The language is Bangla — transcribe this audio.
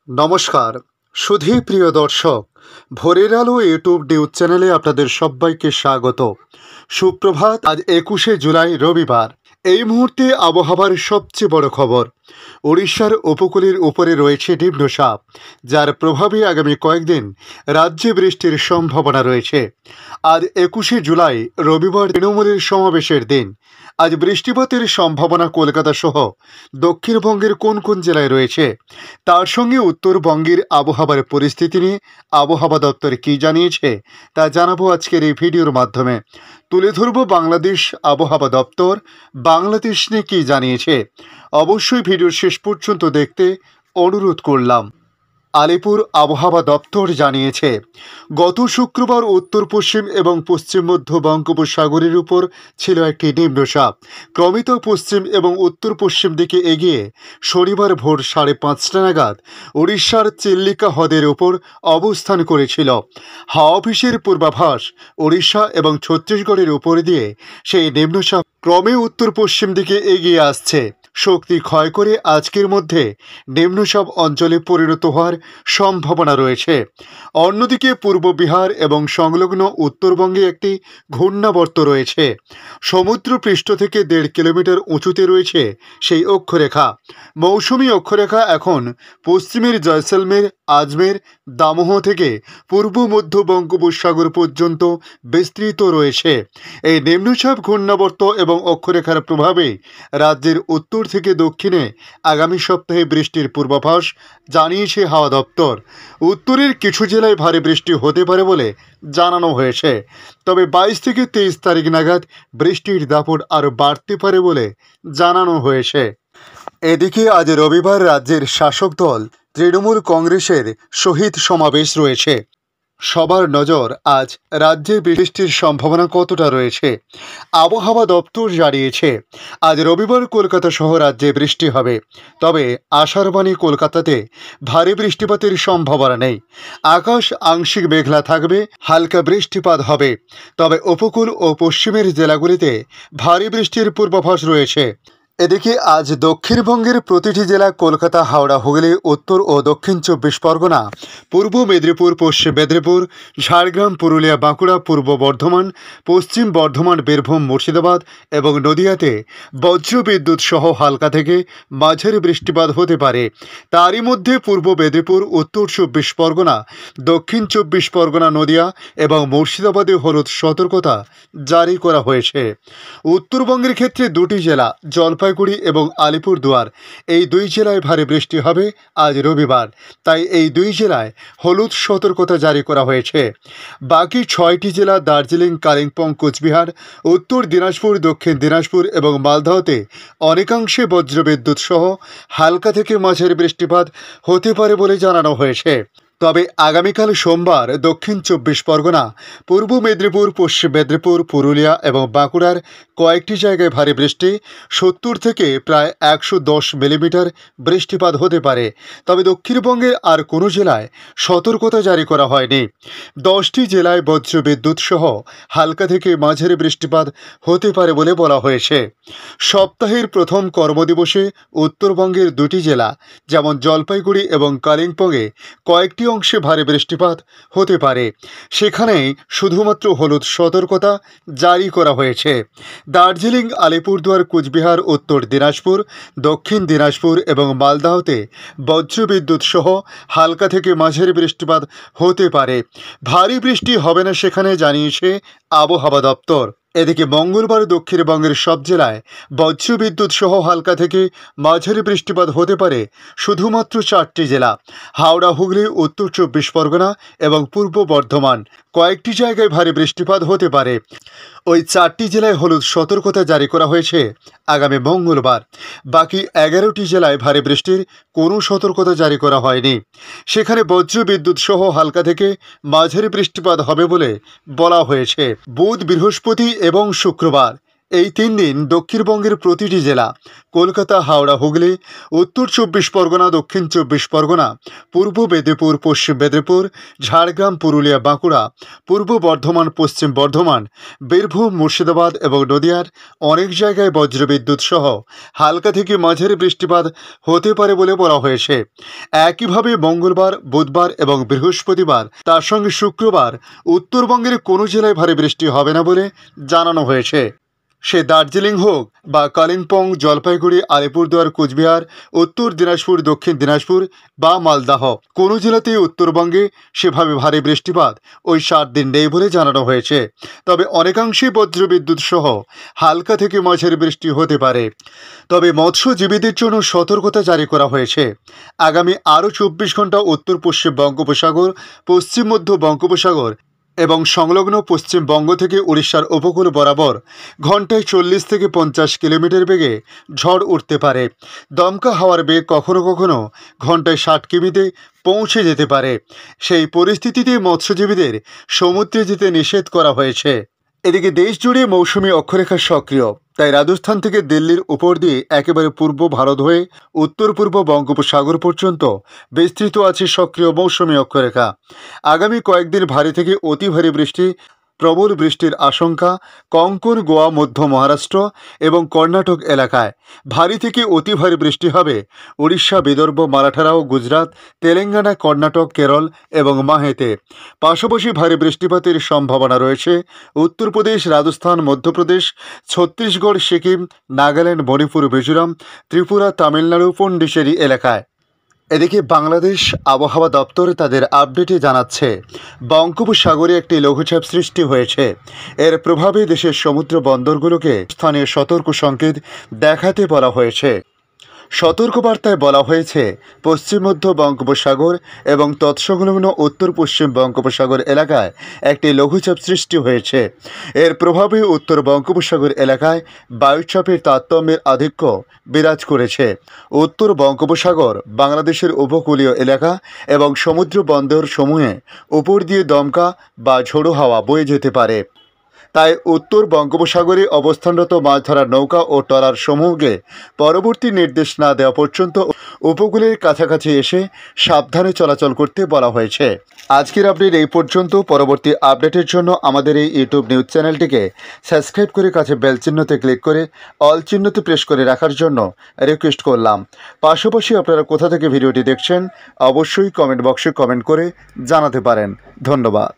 নমস্কার সুধী প্রিয় দর্শক, ভোরের আলো ইউটিউব নিউজ চ্যানেলে আপনাদের সবাইকে স্বাগত। সুপ্রভাত। আজ 21শে জুলাই রবিবার। এই মুহূর্তে আবহাওয়ার সবচেয়ে বড় খবর, উড়িষ্যার উপকূলের উপরে রয়েছে নিম্নচাপ, যার প্রভাবে আগামী কয়েকদিন রাজ্যে বৃষ্টির সম্ভাবনা রয়েছে। আজ 21শে জুলাই রবিবার, তৃণমূলের সমাবেশের দিন। আজ বৃষ্টিপাতের সম্ভাবনা কলকাতা সহ দক্ষিণবঙ্গের কোন কোন জেলায় রয়েছে, তার সঙ্গে উত্তরবঙ্গের আবহাওয়ার পরিস্থিতি নিয়ে আবহাওয়া দপ্তর কী জানিয়েছে তা জানাবো আজকের এই ভিডিওর মাধ্যমে। তুলে ধরব বাংলাদেশ আবহাওয়া দপ্তর বাংলাদেশ নিয়ে কী জানিয়েছে। অবশ্যই ভিডিওর শেষ পর্যন্ত দেখতে অনুরোধ করলাম। আলিপুর আবহাওয়া দপ্তর জানিয়েছে, গত শুক্রবার উত্তর পশ্চিম এবং পশ্চিম মধ্য বঙ্গোপসাগরের উপর ছিল একটি নিম্নচাপ, ক্রমিত পশ্চিম এবং উত্তর পশ্চিম দিকে এগিয়ে শনিবার ভোর 5:30 নাগাদ উড়িষ্যার চিল্লিকা হ্রদের উপর অবস্থান করেছিল। হাওয়া অফিসের পূর্বাভাস, উড়িষ্যা এবং ছত্তিশগড়ের উপর দিয়ে সেই নিম্নচাপ ক্রমে উত্তর পশ্চিম দিকে এগিয়ে আসছে, শক্তি ক্ষয় করে আজকের মধ্যে নিম্নচাপ অঞ্চলে পরিণত হওয়ার সম্ভাবনা রয়েছে। অন্যদিকে পূর্ব বিহার এবং সংলগ্ন উত্তরবঙ্গে একটি ঘূর্ণাবর্ত রয়েছে। সমুদ্র পৃষ্ঠ থেকে 1.5 কিলোমিটার উঁচুতে রয়েছে সেই অক্ষরেখা। মৌসুমী অক্ষরেখা এখন পশ্চিমের জয়সলমের, আজমের, দামোহ থেকে পূর্ব মধ্য বঙ্গোপসাগর পর্যন্ত বিস্তৃত রয়েছে। এই নিম্নচাপ ঘূর্ণাবর্ত এবং অক্ষরেখার প্রভাবে রাজ্যের উত্তর থেকে দক্ষিণে আগামী সপ্তাহে বৃষ্টির পূর্বাভাস জানিয়েছে হাওয়া দপ্তর। উত্তরের কিছু জেলায় ভারী বৃষ্টি হতে পারে বলে জানানো হয়েছে, তবে 22 থেকে 23 তারিখ নাগাদ বৃষ্টির দাপট আরও বাড়তে পারে বলে জানানো হয়েছে। এদিকে আজ রবিবার রাজ্যের শাসক দল তৃণমূল কংগ্রেসের শহীদ সমাবেশ রয়েছে। সবার নজর আজ রাজ্যে বৃষ্টির সম্ভাবনা কতটা রয়েছে। আবহাওয়া দপ্তর জানিয়েছে, আজ রবিবার কলকাতা সহ রাজ্যে বৃষ্টি হবে, তবে আষাঢ় বাণী কলকাতাতে ভারী বৃষ্টিপাতের সম্ভাবনা নেই। আকাশ আংশিক মেঘলা থাকবে, হালকা বৃষ্টিপাত হবে, তবে উপকূল ও পশ্চিমের জেলাগুলিতে ভারী বৃষ্টির পূর্বাভাস রয়েছে। এদিকে আজ দক্ষিণবঙ্গের প্রতিটি জেলা, কলকাতা, হাওড়া, হুগলি, উত্তর ও দক্ষিণ 24 পরগনা, পূর্ব মেদিনীপুর, পশ্চিম মেদিনীপুর, ঝাড়গ্রাম, পুরুলিয়া, বাঁকুড়া, পূর্ব বর্ধমান, পশ্চিম বর্ধমান, বীরভূম, মুর্শিদাবাদ এবং নদিয়াতে বজ্রবিদ্যুৎ সহ হালকা থেকে মাঝারি বৃষ্টিপাত হতে পারে। তারই মধ্যে পূর্ব মেদিনীপুর, উত্তর 24 পরগনা, দক্ষিণ 24 পরগনা, নদিয়া এবং মুর্শিদাবাদে হলুদ সতর্কতা জারি করা হয়েছে। উত্তরবঙ্গের ক্ষেত্রে দুটি জেলা, জলপাইগুড়ি এবং আলিপুরদুয়ার, এই দুই জেলায় ভারী বৃষ্টি হবে আজ রবিবার, তাই এই দুই জেলায় হলুদ সতর্কতা জারি করা হয়েছে। বাকি 6টি জেলা, দার্জিলিং, কালিম্পং, কোচবিহার, উত্তর দিনাজপুর, দক্ষিণ দিনাজপুর এবং মালদহতে অনেকাংশে বজ্রবিদ্যুৎ সহ হালকা থেকে মাঝারি বৃষ্টিপাত হতে পারে বলে জানানো হয়েছে। তবে আগামীকাল সোমবার দক্ষিণ 24 পরগনা, পূর্ব মেদিনীপুর, পশ্চিম মেদিনীপুর, পুরুলিয়া এবং বাঁকুড়ার কয়েকটি জায়গায় ভারী বৃষ্টি, 70 থেকে প্রায় 110 মিলিমিটার বৃষ্টিপাত হতে পারে। তবে দক্ষিণবঙ্গের আর কোনো জেলায় সতর্কতা জারি করা হয়নি। 10টি জেলায় বজ্রবিদ্যুৎ সহ হালকা থেকে মাঝারি বৃষ্টিপাত হতে পারে বলে বলা হয়েছে। সপ্তাহের প্রথম কর্মদিবসে উত্তরবঙ্গের দুটি জেলা, যেমন জলপাইগুড়ি এবং কালিম্পংয়ে কয়েকটি অংশে ভারী বৃষ্টিপাত হতে পারে, সেখানেই শুধুমাত্র হলুদ সতর্কতা জারি করা হয়েছে। দার্জিলিং, আলিপুরদুয়ার, কোচবিহার, উত্তর দিনাজপুর, দক্ষিণ দিনাজপুর এবং মালদহতে বজ্রবিদ্যুৎ সহ হালকা থেকে মাঝারি বৃষ্টিপাত হতে পারে। ভারী বৃষ্টি হবে না সেখানে, জানিয়েছে আবহাওয়া দপ্তর। এদিকে মঙ্গলবার দক্ষিণবঙ্গের সব জেলায় বজ্রবিদ্যুৎ সহ হালকা থেকে মাঝারি বৃষ্টিপাত হতে পারে শুধুমাত্র 4টি জেলা, হাওড়া, হুগলি, উত্তর 24 পরগনা এবং পূর্ব বর্ধমান। কয়েকটি জায়গায় ভারী বৃষ্টিপাত হতে পারে। ওই 4টি জেলায় হলুদ সতর্কতা জারি করা হয়েছে আগামী মঙ্গলবার। বাকি 11টি জেলায় ভারী বৃষ্টির কোনো সতর্কতা জারি করা হয়নি, সেখানে বজ্রবিদ্যুৎ সহ হালকা থেকে মাঝারি বৃষ্টিপাত হবে বলে বলা হয়েছে। বুধ, বৃহস্পতি এবং শুক্রবার এই 3 দিন দক্ষিণবঙ্গের প্রতিটি জেলা কলকাতা, হাওড়া, হুগলি, উত্তর 24 পরগনা, দক্ষিণ 24 পরগনা, পূর্ব মেদিনীপুর, পশ্চিম মেদিনীপুর, ঝাড়গ্রাম, পুরুলিয়া, বাঁকুড়া, পূর্ব বর্ধমান, পশ্চিম বর্ধমান, বীরভূম, মুর্শিদাবাদ এবং নদিয়ার অনেক জায়গায় বজ্রবিদ্যুৎ সহ হালকা থেকে মাঝারি বৃষ্টিপাত হতে পারে বলে বলা হয়েছে। একইভাবে মঙ্গলবার, বুধবার এবং বৃহস্পতিবার, তার সঙ্গে শুক্রবার উত্তরবঙ্গের কোনো জেলায় ভারী বৃষ্টি হবে না বলে জানানো হয়েছে। সে দার্জিলিং হোক বা কালিম্পং, জলপাইগুড়ি, আলিপুরদুয়ার, কোচবিহার, উত্তর দিনাজপুর, দক্ষিণ দিনাজপুর বা মালদাহ, কোনো জেলাতেই উত্তরবঙ্গে সেভাবে ভারী বৃষ্টিপাত ওই 7 দিন নেই বলে জানানো হয়েছে। তবে অনেকাংশেই বজ্রবিদ্যুৎ সহ হালকা থেকে মাঝারি বৃষ্টি হতে পারে। তবে মৎস্যজীবীদের জন্য সতর্কতা জারি করা হয়েছে। আগামী আরও 24 ঘন্টা উত্তর পশ্চিম বঙ্গোপসাগর, পশ্চিম মধ্য বঙ্গোপসাগর এবং সংলগ্ন পশ্চিমবঙ্গ থেকে উড়িষ্যার উপকূল বরাবর ঘন্টায় 40 থেকে 50 কিলোমিটার বেগে ঝড় উঠতে পারে। দমকা হাওয়ার বেগ কখনো কখনো ঘন্টায় 60 কিমিতে পৌঁছে যেতে পারে। সেই পরিস্থিতিতে মৎস্যজীবীদের সমুদ্রে যেতে নিষেধ করা হয়েছে। এদিকে দেশ জুড়ে মৌসুমি অক্ষরেখা সক্রিয়, তাই রাজস্থান থেকে দিল্লির উপর দিয়ে একেবারে পূর্ব ভারত হয়ে উত্তর পূর্ব বঙ্গোপসাগর পর্যন্ত বিস্তৃত আছে সক্রিয় মৌসুমি অক্ষরেখা। আগামী কয়েকদিন ভারী থেকে অতি ভারী বৃষ্টি, প্রবল বৃষ্টির আশঙ্কা কঙ্কন, গোয়া, মধ্য মহারাষ্ট্র এবং কর্ণাটক এলাকায়। ভারী থেকে অতি ভারী বৃষ্টি হবে উড়িষ্যা, বিদর্ভ, মারাঠারাও, গুজরাট, তেলেঙ্গানা, কর্ণাটক, কেরল এবং মাহেতে। পাশাপাশি ভারী বৃষ্টিপাতের সম্ভাবনা রয়েছে উত্তরপ্রদেশ, রাজস্থান, মধ্যপ্রদেশ, ছত্তিশগড়, সিকিম, নাগাল্যান্ড, মণিপুর, মিজোরাম, ত্রিপুরা, তামিলনাড়ু, পন্ডিচেরি এলাকায়। এদিকে বাংলাদেশ আবহাওয়া দপ্তর তাদের আপডেটে জানাচ্ছে, বঙ্গোপসাগরে একটি লঘুচাপ সৃষ্টি হয়েছে। এর প্রভাবে দেশের সমুদ্র বন্দরগুলোকে স্থানীয় সতর্ক সংকেত দেখাতে বলা হয়েছে। সতর্কবার্তায় বলা হয়েছে, পশ্চিম মধ্য বঙ্গোপসাগর এবং তৎসংলগ্ন উত্তর পশ্চিম বঙ্গোপসাগর এলাকায় একটি লঘুচাপ সৃষ্টি হয়েছে। এর প্রভাবে উত্তর বঙ্গোপসাগর এলাকায় বায়ুচাপের তারতম্যের আধিক্য বিরাজ করেছে। উত্তর বঙ্গোপসাগর, বাংলাদেশের উপকূলীয় এলাকা এবং সমুদ্র বন্দর সমূহে উপর দিয়ে দমকা বা ঝোড়ো হাওয়া বয়ে যেতে পারে। তাই উত্তর বঙ্গোপসাগরে অবস্থানরত মাছ ধরার নৌকা ও ট্রলার সমূহকে পরবর্তী নির্দেশ না দেওয়া পর্যন্ত উপকূলের কাছাকাছি এসে সাবধানে চলাচল করতে বলা হয়েছে। আজকের আপডেট এই পর্যন্ত। পরবর্তী আপডেটের জন্য আমাদের এই ইউটিউব নিউজ চ্যানেলটিকে সাবস্ক্রাইব করে কাছে বেল চিহ্নতে ক্লিক করে অল চিহ্নতে প্রেস করে রাখার জন্য রিকোয়েস্ট করলাম। পাশাপাশি আপনারা কোথা থেকে ভিডিওটি দেখছেন অবশ্যই কমেন্ট বক্সে কমেন্ট করে জানাতে পারেন। ধন্যবাদ।